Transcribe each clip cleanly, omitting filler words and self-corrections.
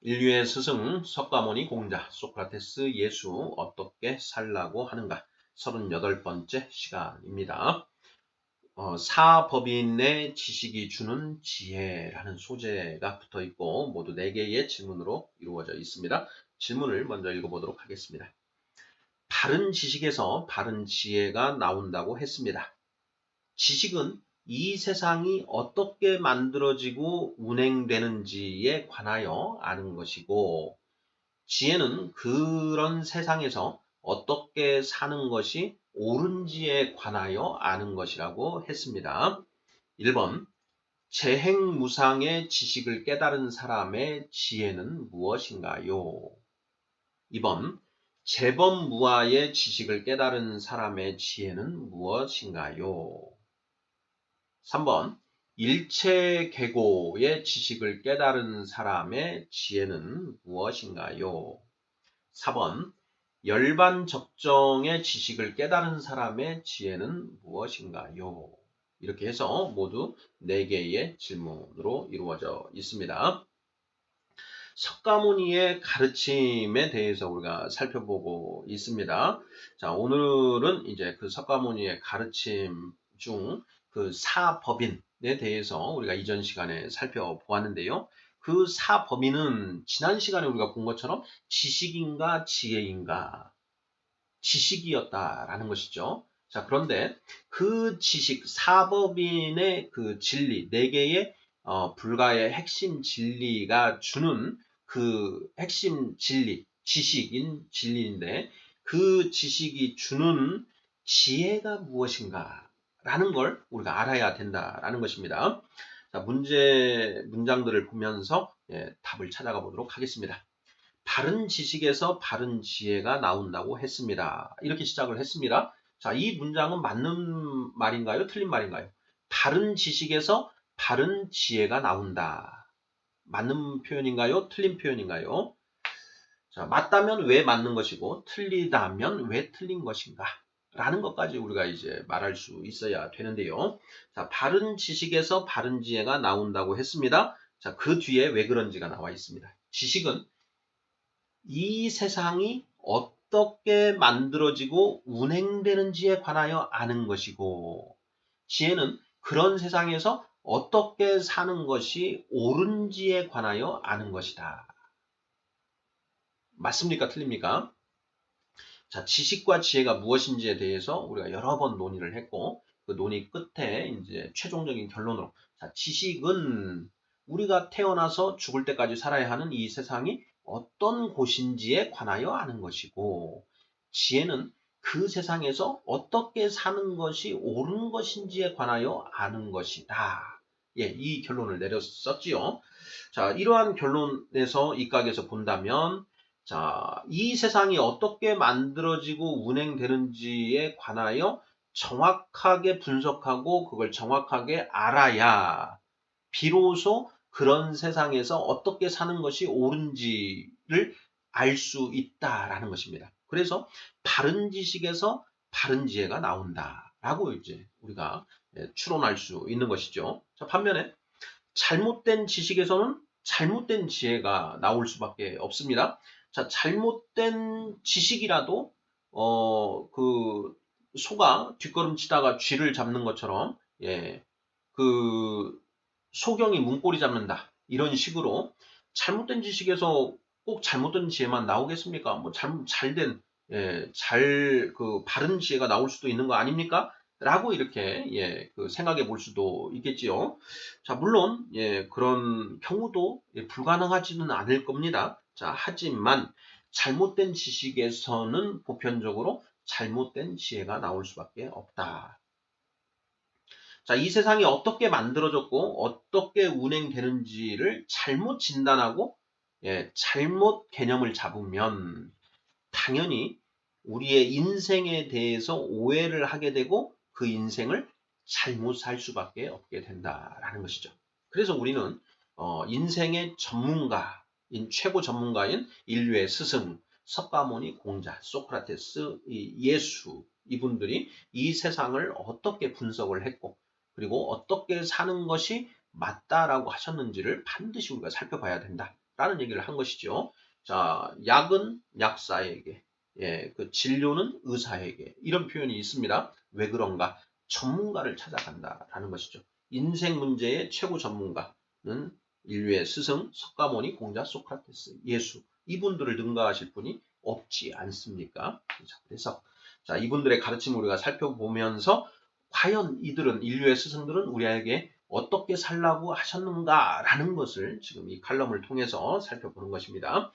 인류의 스승 석가모니 공자 소크라테스 예수 어떻게 살라고 하는가 38번째 시간입니다. 사법인의 지식이 주는 지혜라는 소재가 붙어 있고 모두 4개의 질문으로 이루어져 있습니다. 질문을 먼저 읽어보도록 하겠습니다. 바른 지식에서 바른 지혜가 나온다고 했습니다. 지식은 이 세상이 어떻게 만들어지고 운행되는지에 관하여 아는 것이고, 지혜는 그런 세상에서 어떻게 사는 것이 옳은지에 관하여 아는 것이라고 했습니다. 1번, 재행무상의 지식을 깨달은 사람의 지혜는 무엇인가요? 2번, 재범무아의 지식을 깨달은 사람의 지혜는 무엇인가요? 3번, 일체계고의 지식을 깨달은 사람의 지혜는 무엇인가요? 4번, 열반적정의 지식을 깨달은 사람의 지혜는 무엇인가요? 이렇게 해서 모두 4개의 질문으로 이루어져 있습니다. 석가모니의 가르침에 대해서 우리가 살펴보고 있습니다. 자, 오늘은 이제 그 석가모니의 가르침 중 그 사법인에 대해서 우리가 이전 시간에 살펴보았는데요. 그 사법인은 지난 시간에 우리가 본 것처럼 지식인가 지혜인가 지식이었다라는 것이죠. 자, 그런데 그 지식, 사법인의 그 진리, 4개의 불가의 핵심 진리가 주는 그 핵심 진리, 지식인 진리인데 그 지식이 주는 지혜가 무엇인가 라는 걸 우리가 알아야 된다라는 것입니다. 자, 문장들을 보면서 답을 찾아가 보도록 하겠습니다. 바른 지식에서 바른 지혜가 나온다고 했습니다. 이렇게 시작을 했습니다. 자, 이 문장은 맞는 말인가요? 틀린 말인가요? 바른 지식에서 바른 지혜가 나온다. 맞는 표현인가요? 틀린 표현인가요? 자, 맞다면 왜 맞는 것이고 틀리다면 왜 틀린 것인가? 라는 것까지 우리가 이제 말할 수 있어야 되는데요. 자, 바른 지식에서 바른 지혜가 나온다고 했습니다. 자, 그 뒤에 왜 그런지가 나와 있습니다. 지식은 이 세상이 어떻게 만들어지고 운행되는지에 관하여 아는 것이고, 지혜는 그런 세상에서 어떻게 사는 것이 옳은지에 관하여 아는 것이다. 맞습니까? 틀립니까? 자, 지식과 지혜가 무엇인지에 대해서 우리가 여러 번 논의를 했고, 그 논의 끝에 이제 최종적인 결론으로, 자, 지식은 우리가 태어나서 죽을 때까지 살아야 하는 이 세상이 어떤 곳인지에 관하여 아는 것이고, 지혜는 그 세상에서 어떻게 사는 것이 옳은 것인지에 관하여 아는 것이다. 예, 이 결론을 내렸었지요. 자, 이러한 결론에서 입각에서 본다면, 자, 이 세상이 어떻게 만들어지고 운행되는지에 관하여 정확하게 분석하고 그걸 정확하게 알아야 비로소 그런 세상에서 어떻게 사는 것이 옳은지를 알 수 있다라는 것입니다. 그래서 바른 지식에서 바른 지혜가 나온다라고 이제 우리가 추론할 수 있는 것이죠. 자, 반면에 잘못된 지식에서는 잘못된 지혜가 나올 수밖에 없습니다. 자, 잘못된 지식이라도 그 소가 뒷걸음치다가 쥐를 잡는 것처럼 그 소경이 문고리 잡는다 이런 식으로 잘못된 지식에서 꼭 잘못된 지혜만 나오겠습니까? 뭐 잘된 그 바른 지혜가 나올 수도 있는 거 아닙니까? 라고 이렇게 그 생각해 볼 수도 있겠지요. 자, 물론 그런 경우도 불가능하지는 않을 겁니다. 자, 하지만 잘못된 지식에서는 보편적으로 잘못된 지혜가 나올 수밖에 없다. 자, 이 세상이 어떻게 만들어졌고 어떻게 운행되는지를 잘못 진단하고 잘못 개념을 잡으면 당연히 우리의 인생에 대해서 오해를 하게 되고 그 인생을 잘못 살 수밖에 없게 된다라는 것이죠. 그래서 우리는 인생의 전문가인 최고 전문가인 인류의 스승 석가모니 공자 소크라테스 예수 이분들이 이 세상을 어떻게 분석을 했고 그리고 어떻게 사는 것이 맞다라고 하셨는지를 반드시 우리가 살펴봐야 된다. 라는 얘기를 한 것이죠. 자, 약은 약사에게, 그 진료는 의사에게 이런 표현이 있습니다. 왜 그런가? 전문가를 찾아간다라는 것이죠. 인생 문제의 최고 전문가는 인류의 스승 석가모니, 공자, 소크라테스, 예수 이분들을 능가하실 분이 없지 않습니까? 자, 그래서 자, 이분들의 가르침을 우리가 살펴보면서 과연 이들은 인류의 스승들은 우리에게 어떻게 살라고 하셨는가라는 것을 지금 이 칼럼을 통해서 살펴보는 것입니다.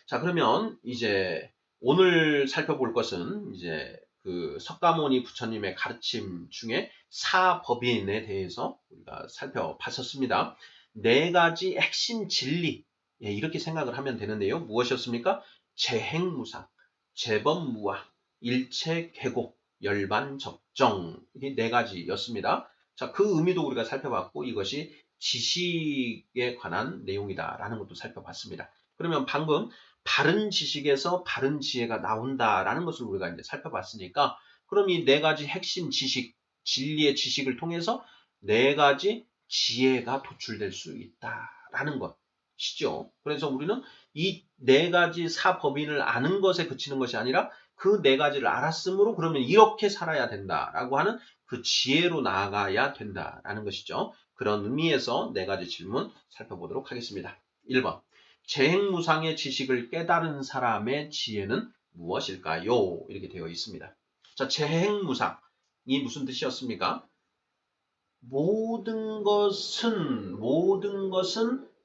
자, 그러면 이제 오늘 살펴볼 것은 이제 그 석가모니 부처님의 가르침 중에 사법인에 대해서 우리가 살펴봤었습니다. 네 가지 핵심 진리, 이렇게 생각을 하면 되는데요. 무엇이었습니까? 재행무상, 재범무화, 일체계곡, 열반적정, 이게 네 가지였습니다. 자, 그 의미도 우리가 살펴봤고 이것이 지식에 관한 내용이다라는 것도 살펴봤습니다. 그러면 방금 바른 지식에서 바른 지혜가 나온다라는 것을 우리가 이제 살펴봤으니까 그럼 이 네 가지 핵심 지식, 진리의 지식을 통해서 네 가지 지혜가 도출될 수 있다라는 것이죠. 그래서 우리는 이 네 가지 사법인을 아는 것에 그치는 것이 아니라 그 네 가지를 알았으므로 그러면 이렇게 살아야 된다라고 하는 그 지혜로 나아가야 된다라는 것이죠. 그런 의미에서 네 가지 질문 살펴보도록 하겠습니다. 1번. 재행무상의 지식을 깨달은 사람의 지혜는 무엇일까요? 이렇게 되어 있습니다. 자, 재행무상이 무슨 뜻이었습니까? 모든 것은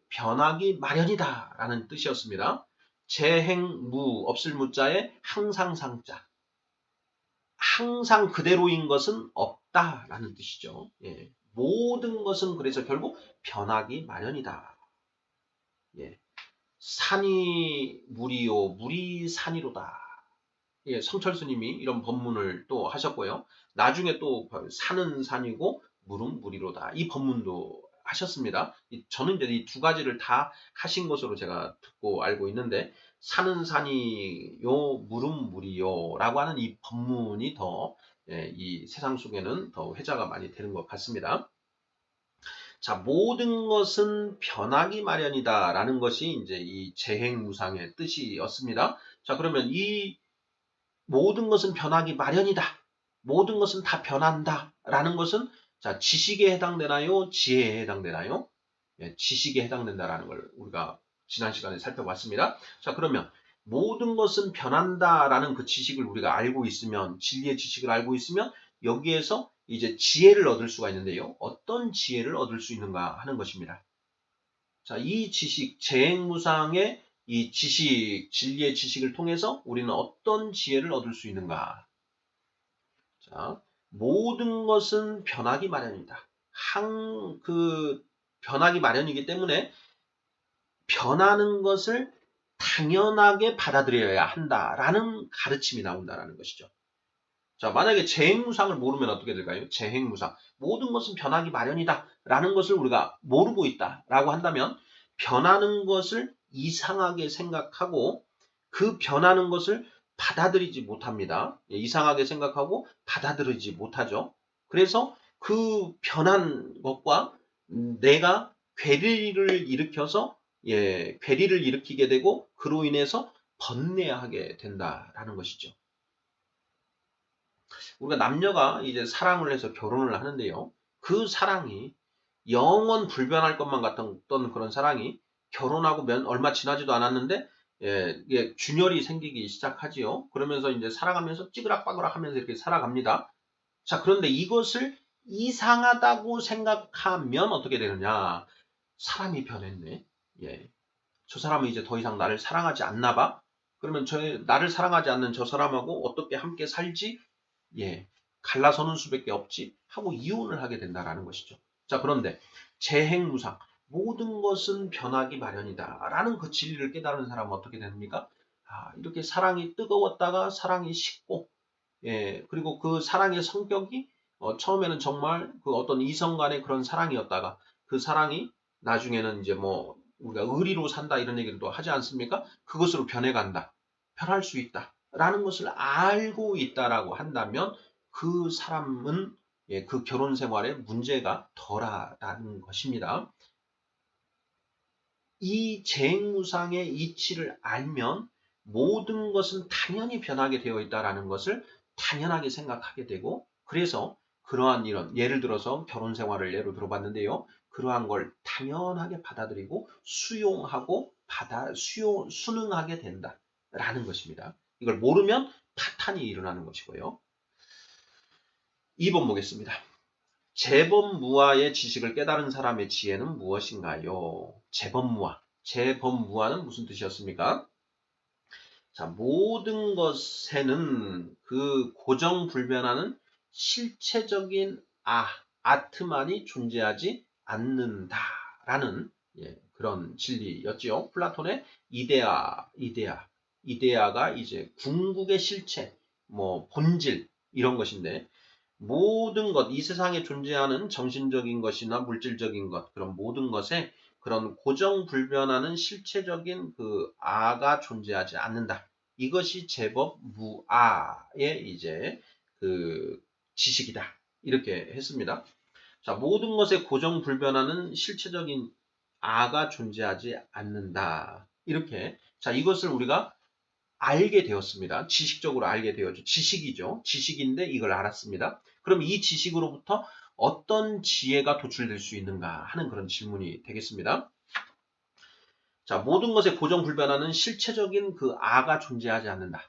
변하기 마련이다 라는 뜻이었습니다. 재행무, 없을 무자에 항상 상자. 항상 그대로인 것은 없다라는 뜻이죠. 모든 것은 그래서 결국 변하기 마련이다. 산이 물이요, 물이 산이로다. 성철 스님이 이런 법문을 또 하셨고요. 나중에 또 산은 산이고 물은 물이로다. 이 법문도 하셨습니다. 저는 이제 이 두 가지를 다 하신 것으로 제가 듣고 알고 있는데 산은 산이요, 물은 물이요 라고 하는 이 법문이 더 이 세상 속에는 더 회자가 많이 되는 것 같습니다. 자, 모든 것은 변하기 마련이다라는 것이 이제 이 재행무상의 뜻이었습니다. 자, 그러면 이 모든 것은 변하기 마련이다. 모든 것은 다 변한다라는 것은 자, 지식에 해당되나요? 지혜에 해당되나요? 지식에 해당된다라는 걸 우리가 지난 시간에 살펴봤습니다. 자, 그러면 모든 것은 변한다라는 그 지식을 우리가 알고 있으면 진리의 지식을 알고 있으면 여기에서 이제 지혜를 얻을 수가 있는데요. 어떤 지혜를 얻을 수 있는가 하는 것입니다. 자, 이 지식, 재행무상의 이 지식, 진리의 지식을 통해서 우리는 어떤 지혜를 얻을 수 있는가? 자, 모든 것은 변하기 마련이다. 변하기 마련이기 때문에 변하는 것을 당연하게 받아들여야 한다라는 가르침이 나온다라는 것이죠. 자, 만약에 재행무상을 모르면 어떻게 될까요? 재행무상. 모든 것은 변하기 마련이다. 라는 것을 우리가 모르고 있다. 라고 한다면 변하는 것을 이상하게 생각하고 그 변하는 것을 받아들이지 못합니다. 이상하게 생각하고 받아들이지 못하죠. 그래서 그 변한 것과 내가 괴리를 일으켜서 괴리를 일으키게 되고 그로 인해서 번뇌하게 된다라는 것이죠. 우리가 남녀가 이제 사랑을 해서 결혼을 하는데요. 그 사랑이 영원 불변할 것만 같던 그런 사랑이 결혼하고 얼마 지나지도 않았는데 이게 균열이 생기기 시작하지요. 그러면서 이제 살아가면서 찌그락빠그락 하면서 이렇게 살아갑니다. 자, 그런데 이것을 이상하다고 생각하면 어떻게 되느냐? 사람이 변했네. 저 사람은 이제 더 이상 나를 사랑하지 않나 봐. 그러면 나를 사랑하지 않는 저 사람하고 어떻게 함께 살지? 갈라서는 수밖에 없지 하고 이혼을 하게 된다라는 것이죠. 자, 그런데 재행무상 모든 것은 변하기 마련이다 라는 그 진리를 깨달은 사람은 어떻게 됩니까? 이렇게 사랑이 뜨거웠다가 사랑이 식고 그리고 그 사랑의 성격이 처음에는 정말 그 어떤 이성 간의 그런 사랑이었다가 그 사랑이 나중에는 이제 뭐 우리가 의리로 산다 이런 얘기도 하지 않습니까? 그것으로 변해간다. 변할 수 있다. 라는 것을 알고 있다라고 한다면 그 사람은 그 결혼 생활에 문제가 덜하다는 것입니다. 이 재행무상의 이치를 알면 모든 것은 당연히 변하게 되어 있다는 것을 당연하게 생각하게 되고, 그래서 그러한 이런 예를 들어서 결혼 생활을 예로 들어봤는데요. 그러한 걸 당연하게 받아들이고 수용하고 순응하게 된다라는 것입니다. 이걸 모르면 파탄이 일어나는 것이고요. 2번 보겠습니다. 재범무아의 지식을 깨달은 사람의 지혜는 무엇인가요? 재범무아. 재범무아는 무슨 뜻이었습니까? 자, 모든 것에는 그 고정불변하는 실체적인 아트만이 존재하지 않는다라는 그런 진리였지요. 플라톤의 이데아가 이제 궁극의 실체, 뭐 본질 이런 것인데, 모든 것, 이 세상에 존재하는 정신적인 것이나 물질적인 것, 그런 모든 것에 그런 고정불변하는 실체적인 그 아가 존재하지 않는다. 이것이 제법 무아의 이제 그 지식이다. 이렇게 했습니다. 자, 모든 것에 고정불변하는 실체적인 아가 존재하지 않는다. 이렇게. 자, 이것을 우리가 알게 되었습니다. 지식적으로 알게 되었죠. 지식이죠. 지식인데 이걸 알았습니다. 그럼 이 지식으로부터 어떤 지혜가 도출될 수 있는가 하는 그런 질문이 되겠습니다. 자, 모든 것에 고정불변하는 실체적인 그 아가 존재하지 않는다.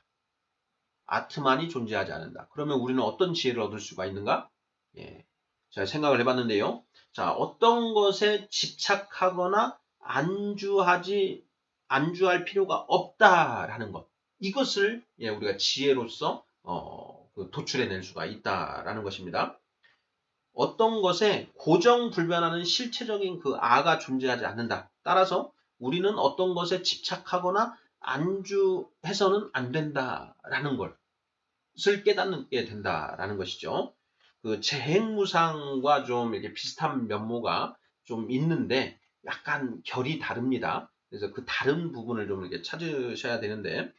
아트만이 존재하지 않는다. 그러면 우리는 어떤 지혜를 얻을 수가 있는가? 예. 제가 생각을 해봤는데요. 자, 어떤 것에 집착하거나 안주할 필요가 없다라는 것. 이것을 우리가 지혜로서 도출해낼 수가 있다라는 것입니다. 어떤 것에 고정불변하는 실체적인 그 아가 존재하지 않는다. 따라서 우리는 어떤 것에 집착하거나 안주해서는 안 된다라는 것을 깨닫게 된다라는 것이죠. 그 재행무상과 좀 이렇게 비슷한 면모가 좀 있는데 약간 결이 다릅니다. 그래서 그 다른 부분을 좀 이렇게 찾으셔야 되는데,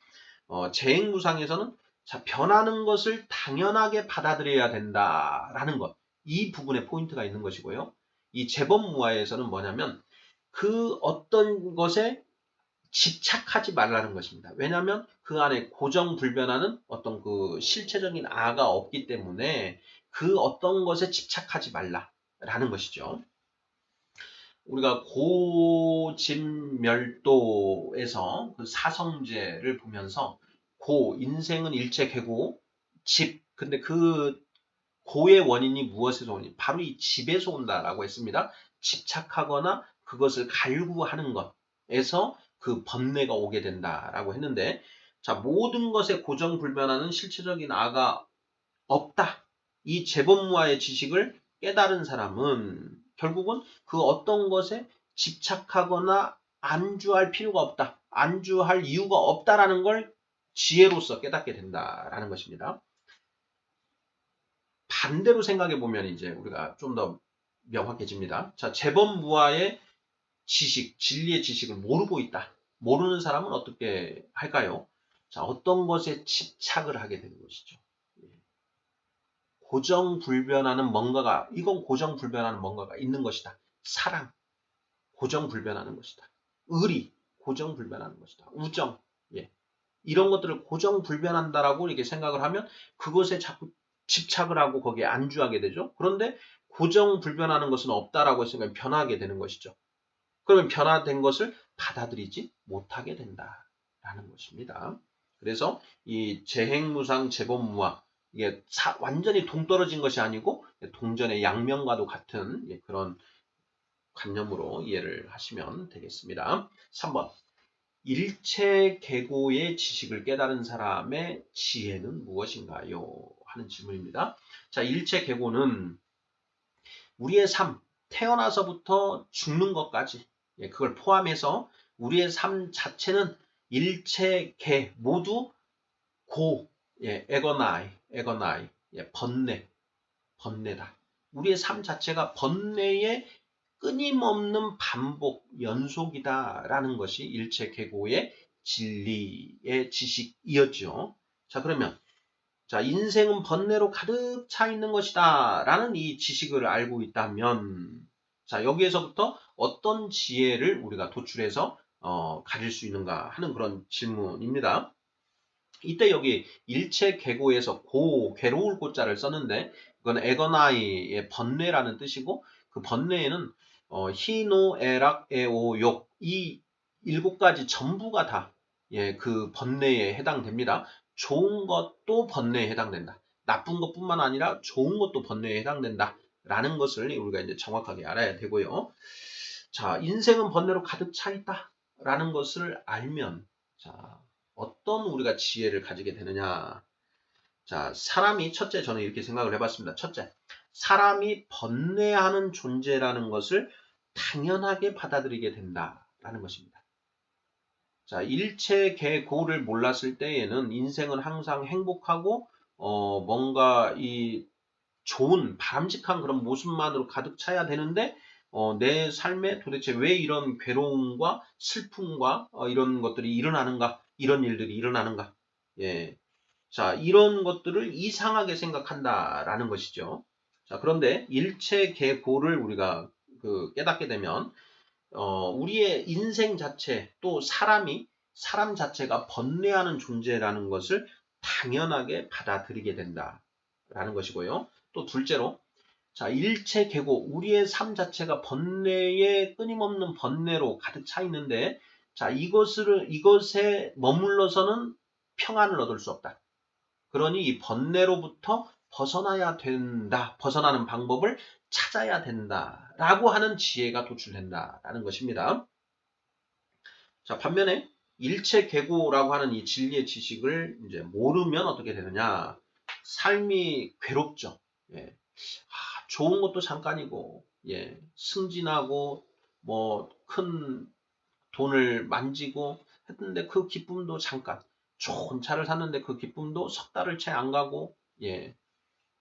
재행무상에서는 자, 변하는 것을 당연하게 받아들여야 된다라는 것. 이 부분에 포인트가 있는 것이고요. 이 재범무아에서는 뭐냐면 그 어떤 것에 집착하지 말라는 것입니다. 왜냐하면 그 안에 고정불변하는 어떤 그 실체적인 아가 없기 때문에 그 어떤 것에 집착하지 말라라는 것이죠. 우리가 고집멸도에서 그 사성제를 보면서 인생은 일체계고 근데 그 고의 원인이 무엇에서 오니? 바로 이 집에서 온다라고 했습니다. 집착하거나 그것을 갈구하는 것에서 그 번뇌가 오게 된다라고 했는데, 자, 모든 것에 고정불변하는 실체적인 아가 없다. 이 재범무아의 지식을 깨달은 사람은 결국은 그 어떤 것에 집착하거나 안주할 필요가 없다. 안주할 이유가 없다라는 걸 지혜로서 깨닫게 된다라는 것입니다. 반대로 생각해 보면 이제 우리가 좀 더 명확해집니다. 자, 재범무아의 지식, 진리의 지식을 모르고 있다. 모르는 사람은 어떻게 할까요? 자, 어떤 것에 집착을 하게 되는 것이죠. 이건 고정불변하는 뭔가가 있는 것이다. 사랑, 고정불변하는 것이다. 의리, 고정불변하는 것이다. 우정, 이런 것들을 고정불변한다라고 이렇게 생각을 하면 그것에 자꾸 집착을 하고 거기에 안주하게 되죠. 그런데 고정불변하는 것은 없다라고 했으니까 변하게 되는 것이죠. 그러면 변화된 것을 받아들이지 못하게 된다라는 것입니다. 그래서 이 재행무상 재범무아, 이게 완전히 동떨어진 것이 아니고 동전의 양면과도 같은 그런 관념으로 이해를 하시면 되겠습니다. 3번. 일체계고의 지식을 깨달은 사람의 지혜는 무엇인가요? 하는 질문입니다. 자, 일체계고는 우리의 삶, 태어나서부터 죽는 것까지, 그걸 포함해서 우리의 삶 자체는 일체계 모두 에거나이, 번뇌다. 우리의 삶 자체가 번뇌의 끊임없는 반복, 연속이다라는 것이 일체계고의 진리의 지식이었죠. 자, 그러면 인생은 번뇌로 가득 차 있는 것이다 라는 이 지식을 알고 있다면 자, 여기에서부터 어떤 지혜를 우리가 도출해서 가질 수 있는가 하는 그런 질문입니다. 이때 여기 일체계고에서 괴로울 고자를 썼는데 그건 에거나이의 번뇌라는 뜻이고 그 번뇌에는 희노, 애락, 애오, 욕 이 7가지 전부가 다 그 번뇌에 해당됩니다. 좋은 것도 번뇌에 해당된다. 나쁜 것뿐만 아니라 좋은 것도 번뇌에 해당된다. 라는 것을 우리가 이제 정확하게 알아야 되고요. 자, 인생은 번뇌로 가득 차 있다. 라는 것을 알면 자, 어떤 우리가 지혜를 가지게 되느냐. 자, 사람이 첫째 저는 이렇게 생각을 해봤습니다. 첫째, 사람이 번뇌하는 존재라는 것을 당연하게 받아들이게 된다라는 것입니다. 자, 일체계고를 몰랐을 때에는 인생은 항상 행복하고 뭔가 이 좋은 바람직한 그런 모습만으로 가득 차야 되는데 내 삶에 도대체 왜 이런 괴로움과 슬픔과 이런 것들이 일어나는가, 이런 일들이 일어나는가. 예. 자, 이런 것들을 이상하게 생각한다라는 것이죠. 자, 그런데 일체계고를 우리가 깨닫게 되면 우리의 인생 자체 또 사람 자체가 번뇌하는 존재라는 것을 당연하게 받아들이게 된다라는 것이고요. 또 둘째로 자, 일체계고 우리의 삶 자체가 번뇌에 끊임없는 번뇌로 가득 차 있는데 자, 이것에 머물러서는 평안을 얻을 수 없다. 그러니 이 번뇌로부터 벗어나야 된다. 벗어나는 방법을 찾아야 된다라고 하는 지혜가 도출된다라는 것입니다. 자, 반면에 일체계고라고 하는 이 진리의 지식을 이제 모르면 어떻게 되느냐? 삶이 괴롭죠. 예. 좋은 것도 잠깐이고, 예. 승진하고, 뭐, 큰 돈을 만지고 했는데 그 기쁨도 잠깐. 좋은 차를 샀는데 그 기쁨도 석 달을 채 안 가고, 예.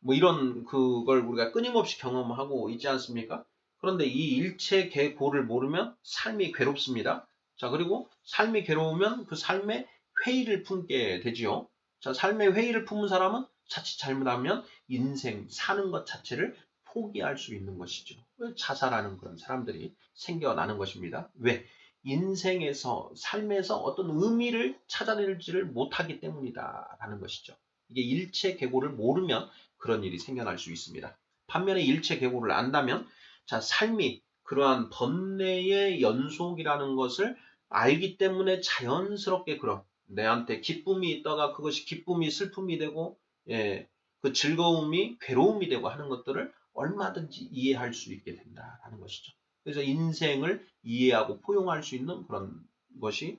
뭐 이런 그걸 우리가 끊임없이 경험하고 있지 않습니까? 그런데 이 일체계고를 모르면 삶이 괴롭습니다. 자, 그리고 삶이 괴로우면 그 삶에 회의를 품게 되지요. 자, 삶에 회의를 품은 사람은 자칫 잘못하면 인생 사는 것 자체를 포기할 수 있는 것이죠. 자살하는 그런 사람들이 생겨나는 것입니다. 왜? 인생에서 삶에서 어떤 의미를 찾아낼지를 못하기 때문이다라는 것이죠. 이게 일체계고를 모르면 그런 일이 생겨날 수 있습니다. 반면에 일체계고를 안다면 자, 삶이 그러한 번뇌의 연속이라는 것을 알기 때문에 자연스럽게 내한테 기쁨이 있다가 그것이 기쁨이 슬픔이 되고 그 즐거움이 괴로움이 되고 하는 것들을 얼마든지 이해할 수 있게 된다라는 것이죠. 그래서 인생을 이해하고 포용할 수 있는 그런 것이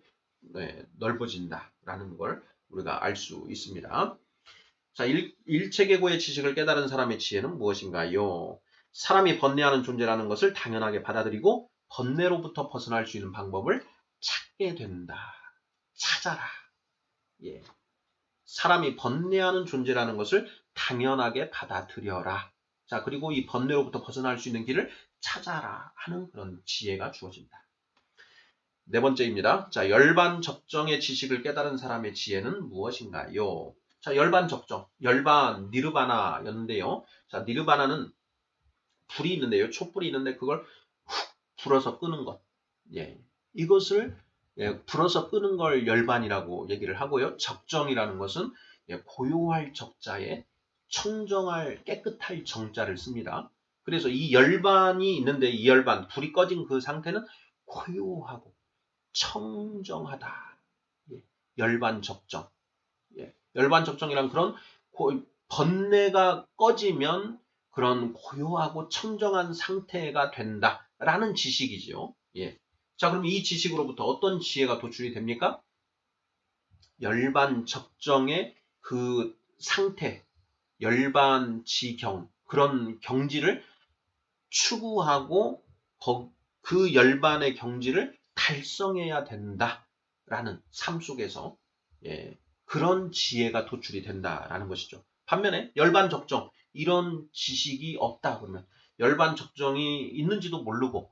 넓어진다라는 걸 우리가 알 수 있습니다. 자, 일체계고의 지식을 깨달은 사람의 지혜는 무엇인가요? 사람이 번뇌하는 존재라는 것을 당연하게 받아들이고 번뇌로부터 벗어날 수 있는 방법을 찾게 된다. 찾아라. 예. 사람이 번뇌하는 존재라는 것을 당연하게 받아들여라. 자, 그리고 이 번뇌로부터 벗어날 수 있는 길을 찾아라 하는 그런 지혜가 주어진다. 네 번째입니다. 자, 열반 적정의 지식을 깨달은 사람의 지혜는 무엇인가요? 자, 열반 적정, 열반 니르바나였는데요. 자, 니르바나는 불이 있는데요. 촛불이 있는데 그걸 훅 불어서 끄는 것. 예. 이것을 불어서 끄는 걸 열반이라고 얘기를 하고요. 적정이라는 것은 고요할 적자에 청정할 깨끗할 정자를 씁니다. 그래서 이 열반이 있는데 이 열반, 불이 꺼진 그 상태는 고요하고 청정하다. 예. 열반 적정. 예. 열반 적정이란 그런 번뇌가 꺼지면 그런 고요하고 청정한 상태가 된다라는 지식이죠. 예. 자, 그럼 이 지식으로부터 어떤 지혜가 도출이 됩니까? 열반 적정의 그 상태, 열반지경, 그런 경지를 추구하고 그 열반의 경지를 달성해야 된다라는 삶 속에서 그런 지혜가 도출이 된다라는 것이죠. 반면에 열반적정 이런 지식이 없다 그러면 열반적정이 있는지도 모르고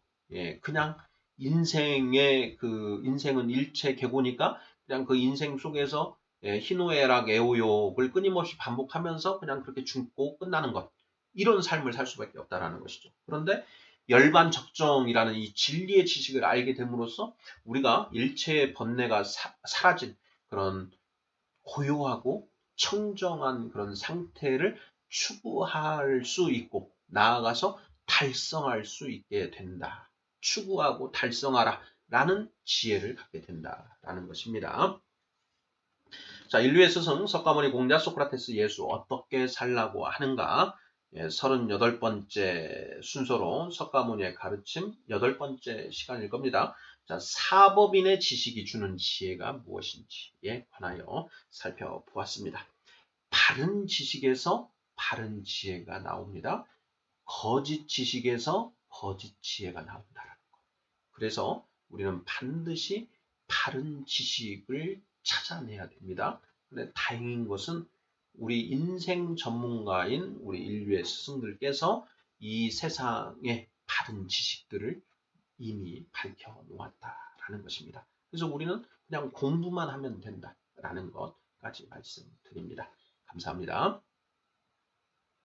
그냥 인생은 일체계고니까 그냥 그 인생 속에서 희노애락 애오욕을 끊임없이 반복하면서 그냥 그렇게 죽고 끝나는 것 이런 삶을 살 수밖에 없다라는 것이죠. 그런데 열반적정이라는 이 진리의 지식을 알게 됨으로써 우리가 일체의 번뇌가 사라진 그런 고요하고 청정한 그런 상태를 추구할 수 있고 나아가서 달성할 수 있게 된다. 추구하고 달성하라 라는 지혜를 갖게 된다라는 것입니다. 자, 인류의 스승 석가모니 공자 소크라테스 예수 어떻게 살라고 하는가? 38번째 순서로 석가모니의 가르침 8번째 시간일 겁니다. 자, 사법인의 지식이 주는 지혜가 무엇인지에 관하여 살펴보았습니다. 바른 지식에서 바른 지혜가 나옵니다. 거짓 지식에서 거짓 지혜가 나온다는 것. 그래서 우리는 반드시 바른 지식을 찾아내야 됩니다. 근데 다행인 것은 우리 인생 전문가인 우리 인류의 스승들께서 이 세상의 바른 지식들을 이미 밝혀 놓았다라는 것입니다. 그래서 우리는 그냥 공부만 하면 된다라는 것까지 말씀드립니다. 감사합니다.